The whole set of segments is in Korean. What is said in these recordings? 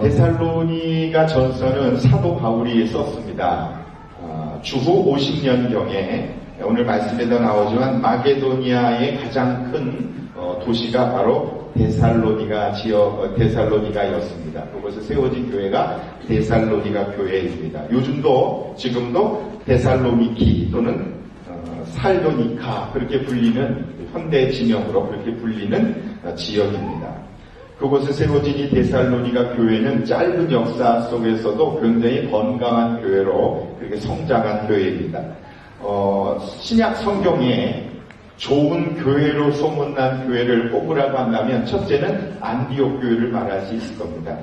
데살로니가 전서는 사도 바울이 썼습니다. 주후 50년경에 오늘 말씀에도 나오지만 마게도니아의 가장 큰 도시가 바로 데살로니가였습니다. 그곳에 세워진 교회가 데살로니가 교회입니다. 요즘도 지금도 데살로니키 또는 살로니카 그렇게 불리는 현대 지명으로 그렇게 불리는 지역입니다. 그곳에 세워진 이 데살로니가 교회는 짧은 역사 속에서도 굉장히 건강한 교회로 그렇게 성장한 교회입니다. 신약 성경에 좋은 교회로 소문난 교회를 꼽으라고 한다면 첫째는 안디옥 교회를 말할 수 있을 겁니다.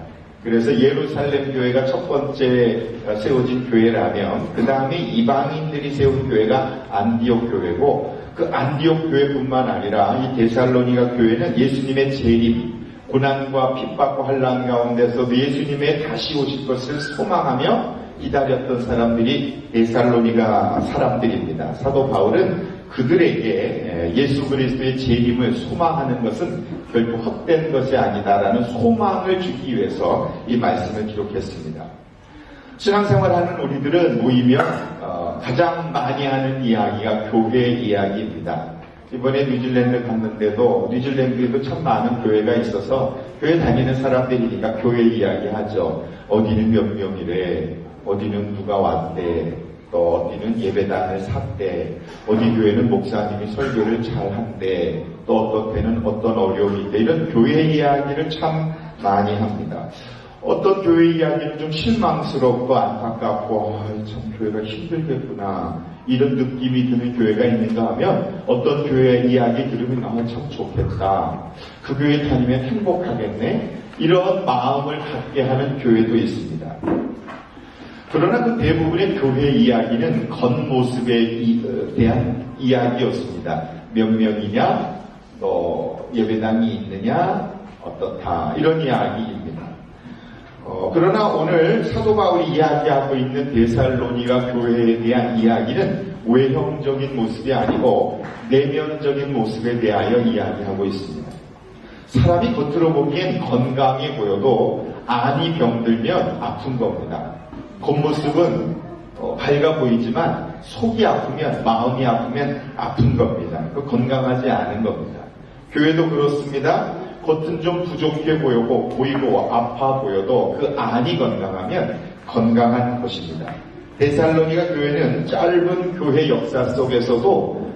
그래서 예루살렘 교회가 첫 번째 세워진 교회라면 그 다음에 이방인들이 세운 교회가 안디옥 교회고 그 안디옥 교회뿐만 아니라 이 데살로니가 교회는 예수님의 재림, 고난과 핍박과 환난 가운데서도 예수님의 다시 오실 것을 소망하며 기다렸던 사람들이 데살로니가 사람들입니다. 사도 바울은 그들에게 예수 그리스도의 재림을 소망하는 것은 결코 헛된 것이 아니다라는 소망을 주기 위해서 이 말씀을 기록했습니다. 신앙생활하는 우리들은 모이면 가장 많이 하는 이야기가 교회 이야기입니다. 이번에 뉴질랜드 갔는데도 뉴질랜드에도 참 많은 교회가 있어서 교회 다니는 사람들이니까 교회 이야기하죠. 어디는 몇 명이래, 어디는 누가 왔대, 또 어디는 예배당을 샀대, 어디 교회는 목사님이 설교를 잘한대, 또 어떤 때는 어떤 어려움이 있대, 이런 교회 이야기를 참 많이 합니다. 어떤 교회 이야기는 좀 실망스럽고 안타깝고 참 교회가 힘들겠구나 이런 느낌이 드는 교회가 있는가 하면 어떤 교회 이야기 들으면 참 좋겠다, 그 교회 다니면 행복하겠네, 이런 마음을 갖게 하는 교회도 있습니다. 그러나 그 대부분의 교회 이야기는 겉모습에 대한 이야기였습니다. 몇 명이냐, 또 예배당이 있느냐, 어떻다, 이런 이야기입니다. 그러나 오늘 사도 바울이 이야기하고 있는 데살로니가 교회에 대한 이야기는 외형적인 모습이 아니고 내면적인 모습에 대하여 이야기하고 있습니다. 사람이 겉으로 보기엔 건강해 보여도 안이 병들면 아픈 겁니다. 겉모습은 밝아 보이지만 속이 아프면, 마음이 아프면 아픈 겁니다. 건강하지 않은 겁니다. 교회도 그렇습니다. 겉은 좀 부족해 보이고 아파 보여도 그 안이 건강하면 건강한 것입니다. 데살로니가 교회는 짧은 교회 역사 속에서도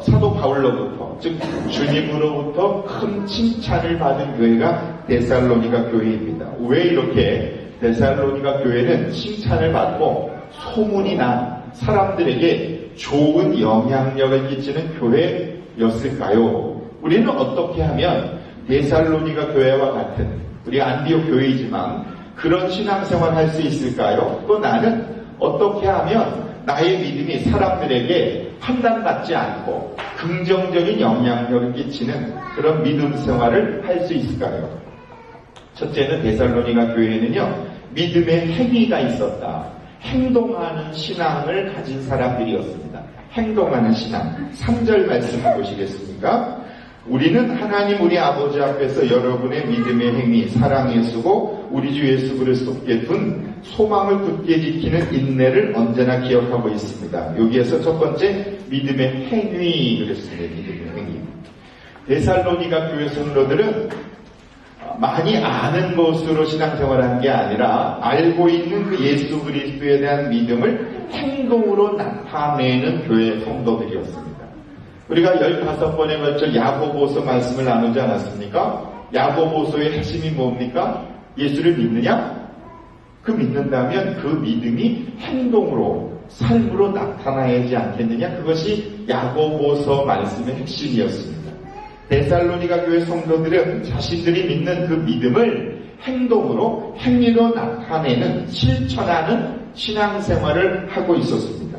사도 바울로부터, 즉 주님으로부터 큰 칭찬을 받은 교회가 데살로니가 교회입니다. 왜 이렇게 데살로니가 교회는 칭찬을 받고 소문이 난 사람들에게 좋은 영향력을 끼치는 교회였을까요? 우리는 어떻게 하면 데살로니가 교회와 같은, 우리 안디옥 교회이지만 그런 신앙생활 할 수 있을까요? 또 나는 어떻게 하면 나의 믿음이 사람들에게 판단받지 않고 긍정적인 영향력을 끼치는 그런 믿음 생활을 할 수 있을까요? 첫째는 데살로니가 교회에는요, 믿음의 행위가 있었다. 행동하는 신앙을 가진 사람들이었습니다. 행동하는 신앙. 3절 말씀 보시겠습니까? 우리는 하나님 우리 아버지 앞에서 여러분의 믿음의 행위, 사랑에 쓰고 우리 주 예수 그리스도께 둔 소망을 굳게 지키는 인내를 언제나 기억하고 있습니다. 여기에서 첫 번째 믿음의 행위 그랬습니다. 믿음의 행위. 데살로니가 교회 성도들은 많이 아는 것으로 신앙생활한 게 아니라 알고 있는 그 예수 그리스도에 대한 믿음을 행동으로 나타내는 교회 성도들이었습니다. 우리가 15번에 걸쳐 야고보서 말씀을 나누지 않았습니까? 야고보서의 핵심이 뭡니까? 예수를 믿느냐? 그 믿는다면 그 믿음이 행동으로, 삶으로 나타나야지 않겠느냐? 그것이 야고보서 말씀의 핵심이었습니다. 데살로니가 교회 성도들은 자신들이 믿는 그 믿음을 행동으로, 행위로 나타내는, 실천하는 신앙생활을 하고 있었습니다.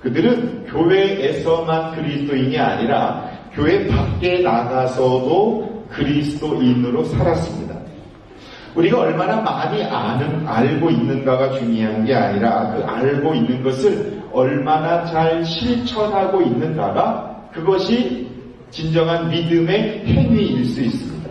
그들은 교회에서만 그리스도인이 아니라 교회 밖에 나가서도 그리스도인으로 살았습니다. 우리가 얼마나 많이 알고 있는가가 중요한 게 아니라 그 알고 있는 것을 얼마나 잘 실천하고 있는가가, 그것이 진정한 믿음의 행위일 수 있습니다.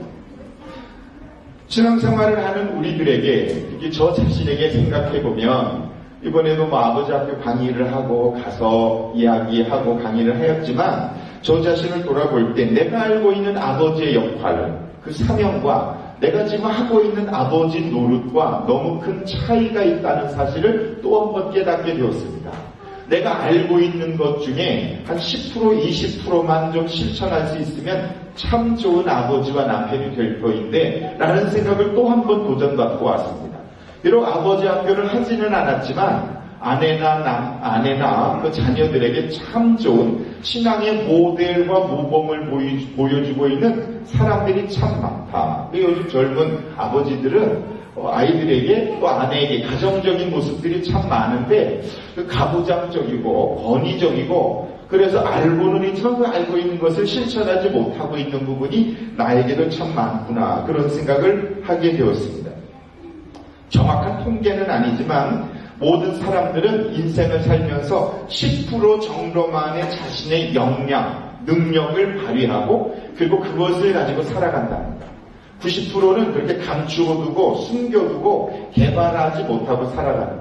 신앙생활을 하는 우리들에게, 특히 저 자신에게 생각해보면, 이번에도 아버지 앞에 강의를 하고 가서 이야기하고 강의를 하였지만, 저 자신을 돌아볼 때 내가 알고 있는 아버지의 역할, 그 사명과 내가 지금 하고 있는 아버지 노릇과 너무 큰 차이가 있다는 사실을 또 한 번 깨닫게 되었습니다. 내가 알고 있는 것 중에 한 10%, 20%만 좀 실천할 수 있으면 참 좋은 아버지와 남편이 될 터인데 라는 생각을 또 한 번 도전받고 왔습니다. 비록 아버지 학교를 하지는 않았지만 아내나 그 자녀들에게 참 좋은 신앙의 모델과 모범을 보여주고 있는 사람들이 참 많다. 요즘 젊은 아버지들은 아이들에게 또 아내에게 가정적인 모습들이 참 많은데 그 가부장적이고 권위적이고 그래서 알고는 있지만 그 알고 있는 것을 실천하지 못하고 있는 부분이 나에게도 참 많구나 그런 생각을 하게 되었습니다. 정확한 통계는 아니지만 모든 사람들은 인생을 살면서 10% 정도만의 자신의 역량, 능력을 발휘하고 그리고 그것을 가지고 살아간답니다. 90%는 그렇게 감추어두고 숨겨두고 개발하지 못하고 살아가는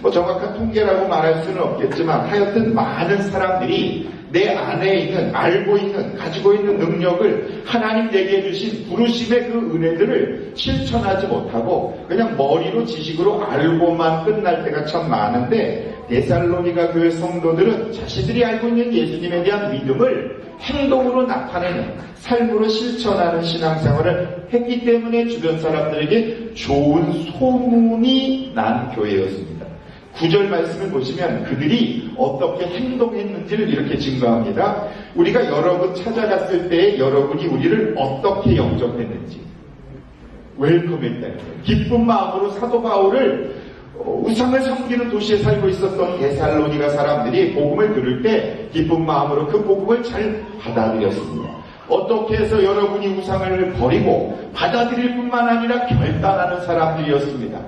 거죠. 정확한 통계라고 말할 수는 없겠지만 하여튼 많은 사람들이 내 안에 있는, 알고 있는, 가지고 있는 능력을 하나님 내게 주신 부르심의 그 은혜들을 실천하지 못하고 그냥 머리로 지식으로 알고만 끝날 때가 참 많은데 데살로니가 교회 성도들은 자신들이 알고 있는 예수님에 대한 믿음을 행동으로 나타내는 삶으로 실천하는 신앙생활을 했기 때문에 주변 사람들에게 좋은 소문이 난 교회였습니다. 9절 말씀을 보시면 그들이 어떻게 행동했는지를 이렇게 증거합니다. 우리가 여러 분 찾아갔을 때 여러분이 우리를 어떻게 영접했는지 웰컴했다는 거예요. 기쁜 마음으로 사도 바울을 우상을 섬기는 도시에 살고 있었던 데살로니가 사람들이 복음을 들을 때 기쁜 마음으로 그 복음을 잘 받아들였습니다. 어떻게 해서 여러분이 우상을 버리고 받아들일 뿐만 아니라 결단하는 사람들이었습니다.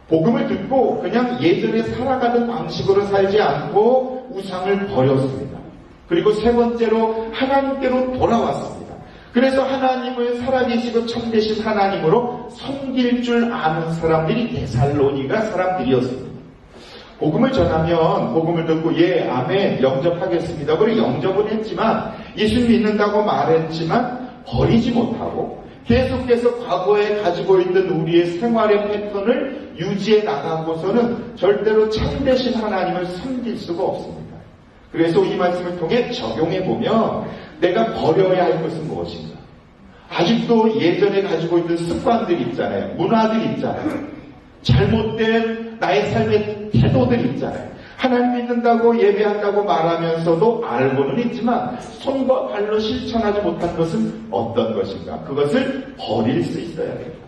복음을 듣고 그냥 예전에 살아가던 방식으로 살지 않고 우상을 버렸습니다. 그리고 세 번째로 하나님께로 돌아왔습니다. 그래서 하나님을 살아계시고 참되신 하나님으로 섬길 줄 아는 사람들이 데살로니가 사람들이었습니다. 복음을 전하면 복음을 듣고 예, 아멘, 영접하겠습니다. 그리고 영접은 했지만 예수 믿는다고 말했지만 버리지 못하고 계속해서 과거에 가지고 있던 우리의 생활의 패턴을 유지해 나가고서는 절대로 참되신 하나님을 섬길 수가 없습니다. 그래서 이 말씀을 통해 적용해 보면 내가 버려야 할 것은 무엇인가? 아직도 예전에 가지고 있던 습관들 있잖아요. 문화들 있잖아요. 잘못된 나의 삶의 태도들 있잖아요. 하나님 믿는다고 예배한다고 말하면서도 알고는 있지만 손과 발로 실천하지 못한 것은 어떤 것인가? 그것을 버릴 수 있어야 돼요.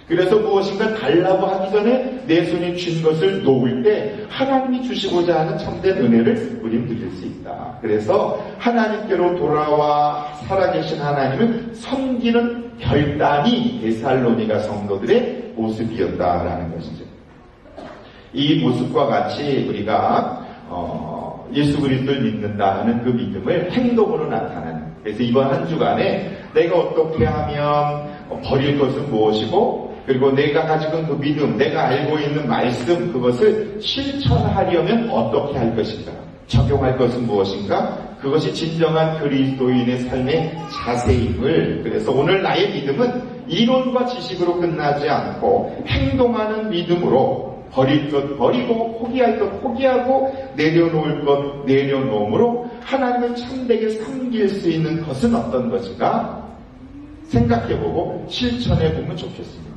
그래서 무엇인가 달라고 하기 전에 내 손이 쥔 것을 놓을 때 하나님이 주시고자 하는 참된 은혜를 우리는 누릴 수 있다. 그래서 하나님께로 돌아와 살아계신 하나님을 섬기는 결단이 데살로니가 성도들의 모습이었다라는 것이죠. 이 모습과 같이 우리가 예수 그리스도를 믿는다 하는 그 믿음을 행동으로 나타내는, 그래서 이번 한 주간에 내가 어떻게 하면 버릴 것은 무엇이고 그리고 내가 가지고 있는 그 믿음, 내가 알고 있는 말씀, 그것을 실천하려면 어떻게 할 것인가, 적용할 것은 무엇인가, 그것이 진정한 그리스도인의 삶의 자세임을, 그래서 오늘 나의 믿음은 이론과 지식으로 끝나지 않고 행동하는 믿음으로 버릴 것 버리고 포기할 것 포기하고 내려놓을 것 내려놓음으로 하나님을 참되게 섬길 수 있는 것은 어떤 것인가 생각해보고 실천해보면 좋겠습니다.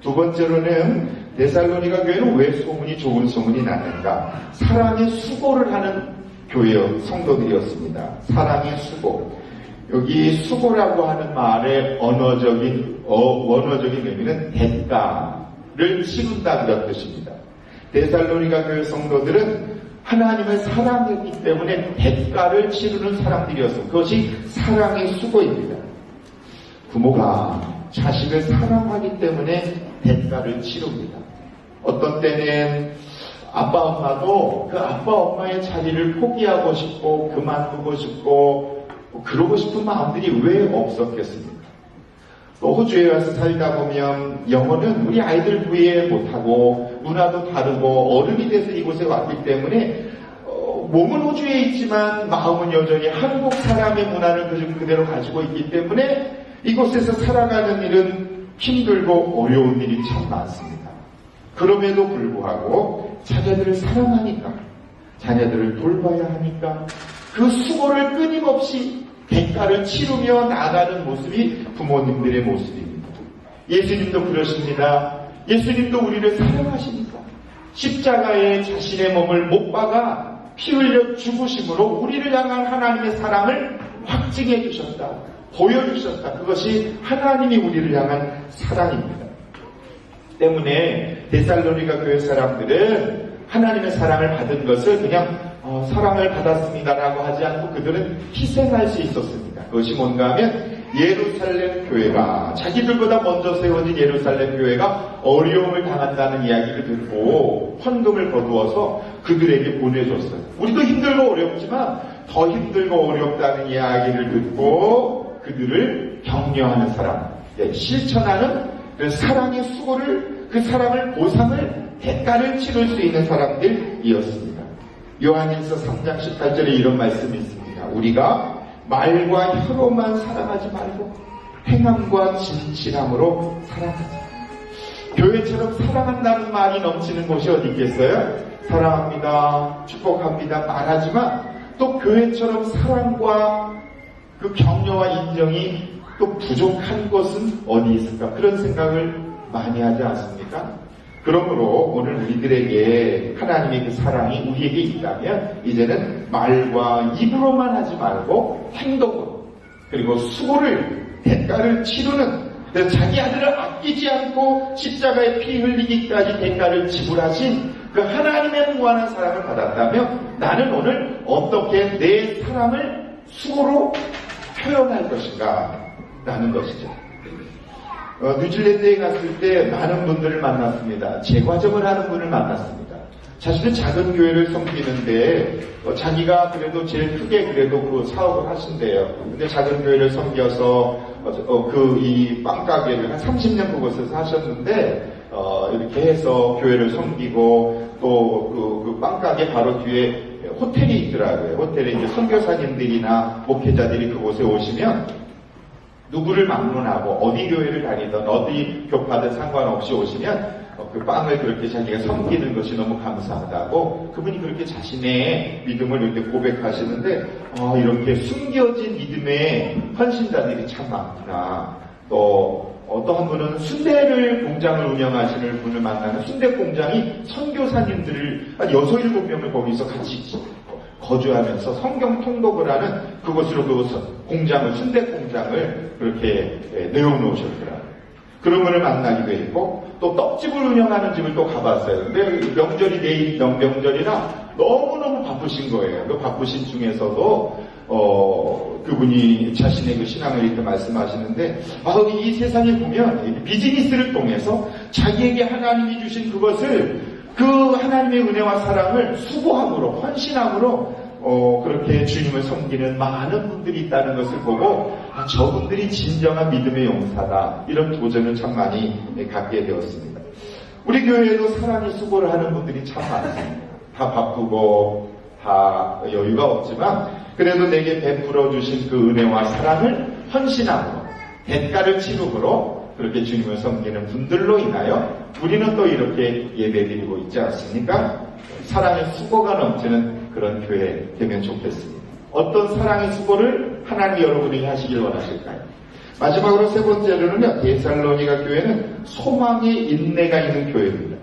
두 번째로는 데살로니가 교회는 왜 소문이 좋은 소문이 났는가? 사랑의 수고를 하는 교회 성도들이었습니다. 사랑의 수고. 여기 수고라고 하는 말의 원어적인 의미는 대가를 치른다 그런 뜻입니다. 데살로니가 교회 성도들은 하나님을 사랑했기 때문에 대가를 치르는 사람들이었습니다. 그것이 사랑의 수고입니다. 부모가 자식을 사랑하기 때문에 대가를 치릅니다. 어떤 때는 아빠 엄마도 그 아빠 엄마의 자리를 포기하고 싶고 그만두고 싶고 그러고 싶은 마음들이 왜 없었겠습니까? 또 호주에 와서 살다 보면 영어는 우리 아이들 이해 못하고 문화도 다르고 어른이 돼서 이곳에 왔기 때문에 몸은 호주에 있지만 마음은 여전히 한국 사람의 문화를 그대로 가지고 있기 때문에 이곳에서 살아가는 일은 힘들고 어려운 일이 참 많습니다. 그럼에도 불구하고 자녀들을 사랑하니까, 자녀들을 돌봐야 하니까 그 수고를 끊임없이 대가를 치르며 나가는 모습이 부모님들의 모습입니다. 예수님도 그러십니다. 예수님도 우리를 사랑하시니까 십자가에 자신의 몸을 못 박아 피 흘려 죽으심으로 우리를 향한 하나님의 사랑을 확증해 주셨다. 보여주셨다. 그것이 하나님이 우리를 향한 사랑입니다. 때문에 데살로니가 교회 사람들은 하나님의 사랑을 받은 것을 그냥 사랑을 받았습니다라고 하지 않고 그들은 희생할 수 있었습니다. 그것이 뭔가 하면 예루살렘 교회가, 자기들보다 먼저 세워진 예루살렘 교회가 어려움을 당한다는 이야기를 듣고 헌금을 거두어서 그들에게 보내줬어요. 우리도 힘들고 어렵지만 더 힘들고 어렵다는 이야기를 듣고 그들을 격려하는 사람, 실천하는 그 사랑의 수고를, 그 사랑을 보상을, 대가를 치를 수 있는 사람들이었습니다. 요한일서 3장 18절에 이런 말씀이 있습니다. 우리가 말과 혀로만 사랑하지 말고 행함과 진실함으로 사랑하자. 교회처럼 사랑한다는 말이 넘치는 곳이 어디 있겠어요? 사랑합니다, 축복합니다 말하지만 또 교회처럼 사랑과 그 격려와 인정이 또 부족한 것은 어디 있을까? 그런 생각을 많이 하지 않습니까? 그러므로 오늘 우리들에게 하나님의 그 사랑이 우리에게 있다면 이제는 말과 입으로만 하지 말고 행동으로, 그리고 수고를, 대가를 치르는, 자기 아들을 아끼지 않고 십자가에 피 흘리기까지 대가를 지불하신 그 하나님의 무한한 사랑을 받았다면 나는 오늘 어떻게 내 사랑을 수고로 표현할 것인가 라는 것이죠. 뉴질랜드에 갔을 때 많은 분들을 만났습니다. 제과점을 하는 분을 만났습니다. 자신은 작은 교회를 섬기는데 자기가 그래도 제일 크게 그래도 그 사업을 하신대요. 근데 작은 교회를 섬겨서 이 빵가게를 한 30년 그곳에서 하셨는데 이렇게 해서 교회를 섬기고 또 그 빵가게 바로 뒤에 호텔이 있더라고요. 호텔에 이제 선교사님들이나 목회자들이 그곳에 오시면 누구를 막론하고 어디 교회를 다니든 어디 교파든 상관없이 오시면 그 빵을 그렇게 자기가 섬기는 것이 너무 감사하다고 그분이 그렇게 자신의 믿음을 이렇게 고백하시는데 이렇게 숨겨진 믿음의 헌신자들이 참 많구나. 또 어떠한 분은 순대를 공장을 운영하시는 분을 만나는 순대 공장이 선교사님들을 한 6, 7명을 거기서 같이 거주하면서 성경 통독을 하는 그곳으로 공장을, 순대 공장을 그렇게 내어놓으셨더라고요. 그런 분을 만나기도 했고, 또 떡집을 운영하는 집을 또 가봤어요. 근데 명절이 내일 명절이라 너무너무 바쁘신 거예요. 그 바쁘신 중에서도 그분이 자신의 그 신앙을 이렇게 말씀하시는데, 이 세상에 보면 비즈니스를 통해서 자기에게 하나님이 주신 그것을 그 하나님의 은혜와 사랑을 수고함으로, 헌신함으로 그렇게 주님을 섬기는 많은 분들이 있다는 것을 보고 저분들이 진정한 믿음의 용사다. 이런 도전을 참 많이 갖게 되었습니다. 우리 교회에도 사랑의 수고를 하는 분들이 참 많습니다. 다 바쁘고 다 여유가 없지만 그래도 내게 베풀어 주신 그 은혜와 사랑을 헌신함으로, 대가를 치름으로 그렇게 주님을 섬기는 분들로 인하여 우리는 또 이렇게 예배드리고 있지 않습니까? 사랑의 수고가 넘치는 그런 교회 되면 좋겠습니다. 어떤 사랑의 수고를 하나님이 여러분에게 하시길 원하실까요? 마지막으로 세 번째로는요, 데살로니가 교회는 소망의 인내가 있는 교회입니다.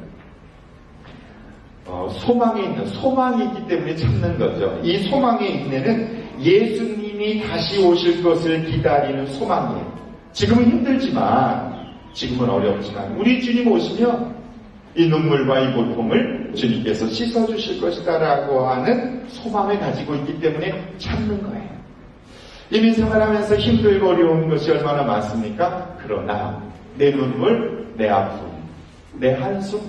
소망이 있기 때문에 참는 거죠. 이 소망의 인내는 예수님이 다시 오실 것을 기다리는 소망이에요. 지금은 힘들지만, 지금은 어렵지만 우리 주님 오시면 이 눈물과 이 고통을 주님께서 씻어주실 것이다라고 하는 소망을 가지고 있기 때문에 참는 거예요. 이민 생활하면서 힘들고 어려운 것이 얼마나 많습니까? 그러나 내 눈물, 내 아픔, 내 한숨,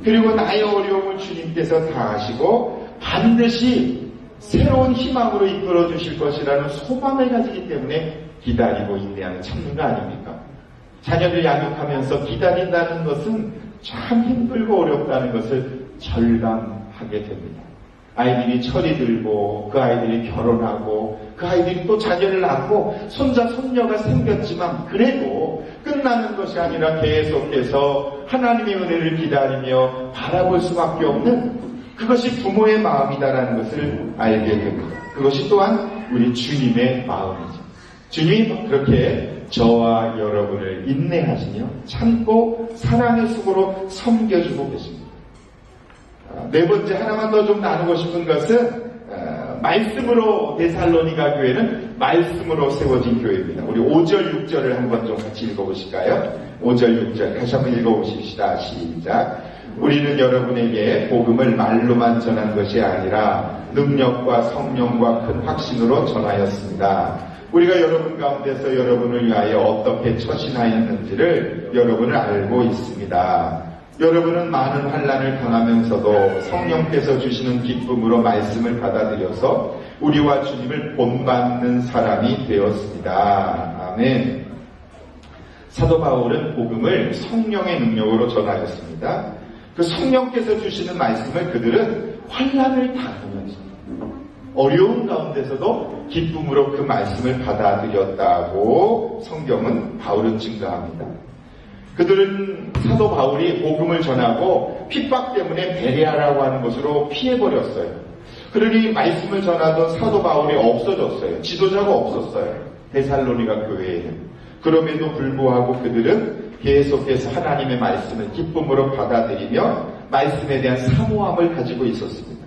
그리고 나의 어려움을 주님께서 다 아시고 반드시 새로운 희망으로 이끌어 주실 것이라는 소망을 가지기 때문에 기다리고 인내하는 참는 거 아닙니까? 자녀를 양육하면서 기다린다는 것은 참 힘들고 어렵다는 것을 절감하게 됩니다. 아이들이 철이 들고 그 아이들이 결혼하고 그 아이들이 또 자녀를 낳고 손자 손녀가 생겼지만 그래도 끝나는 것이 아니라 계속해서 하나님의 은혜를 기다리며 바라볼 수밖에 없는 그것이 부모의 마음이다라는 것을 알게 됩니다. 그것이 또한 우리 주님의 마음이죠. 주님이 그렇게 저와 여러분을 인내하시며 참고 사랑의 수고로 섬겨주고 계십니다. 네 번째 하나만 더 좀 나누고 싶은 것은 말씀으로 데살로니가 교회는 말씀으로 세워진 교회입니다. 우리 5절 6절을 한번 좀 같이 읽어보실까요? 5절 6절 다시 한번 읽어보십시다. 시작. 우리는 여러분에게 복음을 말로만 전한 것이 아니라 능력과 성령과 큰 확신으로 전하였습니다. 우리가 여러분 가운데서 여러분을 위하여 어떻게 처신하였는지를 여러분을 알고 있습니다. 여러분은 많은 환난을 당하면서도 성령께서 주시는 기쁨으로 말씀을 받아들여서 우리와 주님을 본받는 사람이 되었습니다. 아멘. 사도 바울은 복음을 성령의 능력으로 전하였습니다. 그 성령께서 주시는 말씀을 그들은 환난을 당하면서 어려운 가운데서도 기쁨으로 그 말씀을 받아들였다고 성경은 바울은 증거합니다. 그들은 사도 바울이 복음을 전하고 핍박 때문에 베레아라고 하는 곳으로 피해버렸어요. 그러니 말씀을 전하던 사도 바울이 없어졌어요. 지도자가 없었어요. 데살로니가 교회에는. 그럼에도 불구하고 그들은 계속해서 하나님의 말씀을 기쁨으로 받아들이며 말씀에 대한 사모함을 가지고 있었습니다.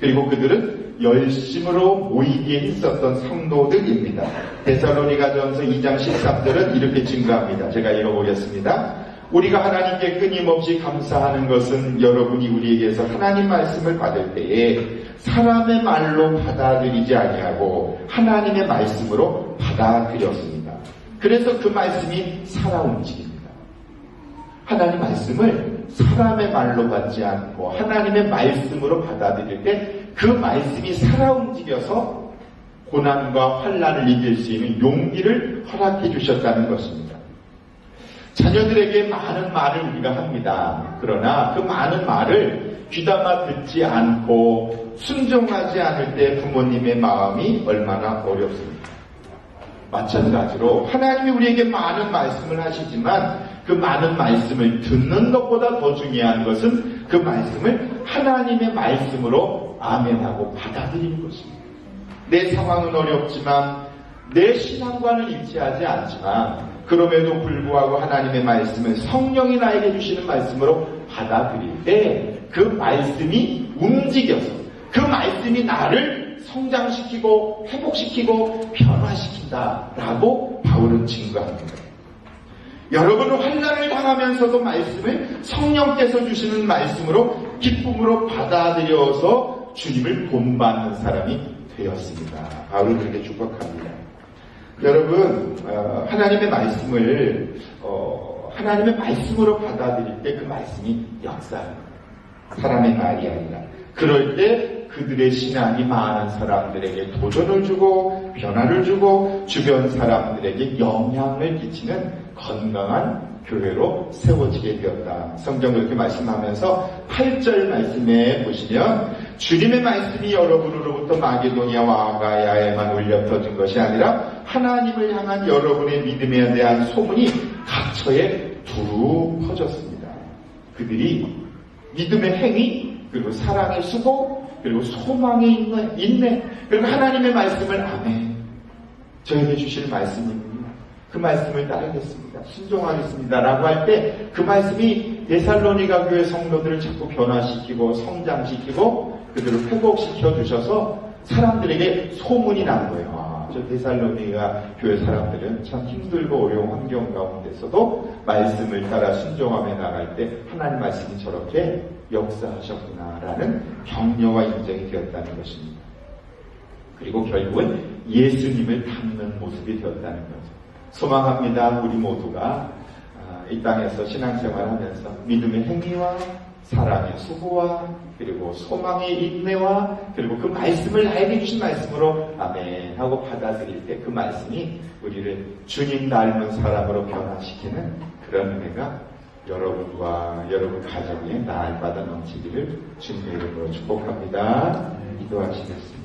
그리고 그들은 열심으로 모이기에 있었던 성도들입니다. 데살로니가전서 2장 13절은 이렇게 증거합니다. 제가 읽어보겠습니다. 우리가 하나님께 끊임없이 감사하는 것은 여러분이 우리에게서 하나님 말씀을 받을 때에 사람의 말로 받아들이지 아니하고 하나님의 말씀으로 받아들였습니다. 그래서 그 말씀이 살아 움직입니다. 하나님 말씀을 사람의 말로 받지 않고 하나님의 말씀으로 받아들일 때 그 말씀이 살아 움직여서 고난과 환난을 이길 수 있는 용기를 허락해 주셨다는 것입니다. 자녀들에게 많은 말을 우리가 합니다. 그러나 그 많은 말을 귀담아 듣지 않고 순종하지 않을 때 부모님의 마음이 얼마나 어렵습니까? 마찬가지로 하나님이 우리에게 많은 말씀을 하시지만 그 많은 말씀을 듣는 것보다 더 중요한 것은 그 말씀을 하나님의 말씀으로 아멘하고 받아들이는 것입니다. 내 상황은 어렵지만 내 신앙과는 일치하지 않지만 그럼에도 불구하고 하나님의 말씀을 성령이 나에게 주시는 말씀으로 받아들일 때 그 말씀이 움직여서 그 말씀이 나를 성장시키고 회복시키고 변화시킨다라고 바울은 증거합니다. 여러분은 환난을 당하면서도 말씀을 성령께서 주시는 말씀으로 기쁨으로 받아들여서 주님을 본받는 사람이 되었습니다. 바울은 그렇게 축복합니다. 여러분 하나님의 말씀을 하나님의 말씀으로 받아들일 때 그 말씀이 역사합니다. 사람의 말이 아니라 그럴 때 그들의 신앙이 많은 사람들에게 도전을 주고 변화를 주고 주변 사람들에게 영향을 끼치는 건강한 교회로 세워지게 되었다. 성경 그렇게 말씀하면서 8절 말씀에 보시면 주님의 말씀이 여러분으로부터 마게도니아와 아가야에만 울려 터진 것이 아니라 하나님을 향한 여러분의 믿음에 대한 소문이 각처에 두루 퍼졌습니다. 그들이 믿음의 행위 그리고 사랑의 수고 그리고 소망의 인내 그리고 하나님의 말씀을 아멘 저에게 주실 말씀입니다. 그 말씀을 따르겠습니다. 순종하겠습니다. 라고 할 때 그 말씀이 데살로니가 교회 성도들을 자꾸 변화시키고 성장시키고 그들을 회복시켜 주셔서 사람들에게 소문이 난 거예요. 저 데살로니가 교회 사람들은 참 힘들고 어려운 환경 가운데서도 말씀을 따라 순종하며 나갈 때 하나님 말씀이 저렇게 역사하셨구나라는 격려와 인정이 되었다는 것입니다. 그리고 결국은 예수님을 닮는 모습이 되었다는 거죠. 소망합니다. 우리 모두가 이 땅에서 신앙생활하면서 믿음의 행위와 사랑의 수고와 그리고 소망의 인내와 그리고 그 말씀을 나에게 주신 말씀으로 아멘 하고 받아들일 때 그 말씀이 우리를 주님 닮은 사람으로 변화시키는 그런 은혜가 여러분과 여러분 가정에 날마다 넘치기를 주님의 이름으로 축복합니다. 기도하시겠습니다.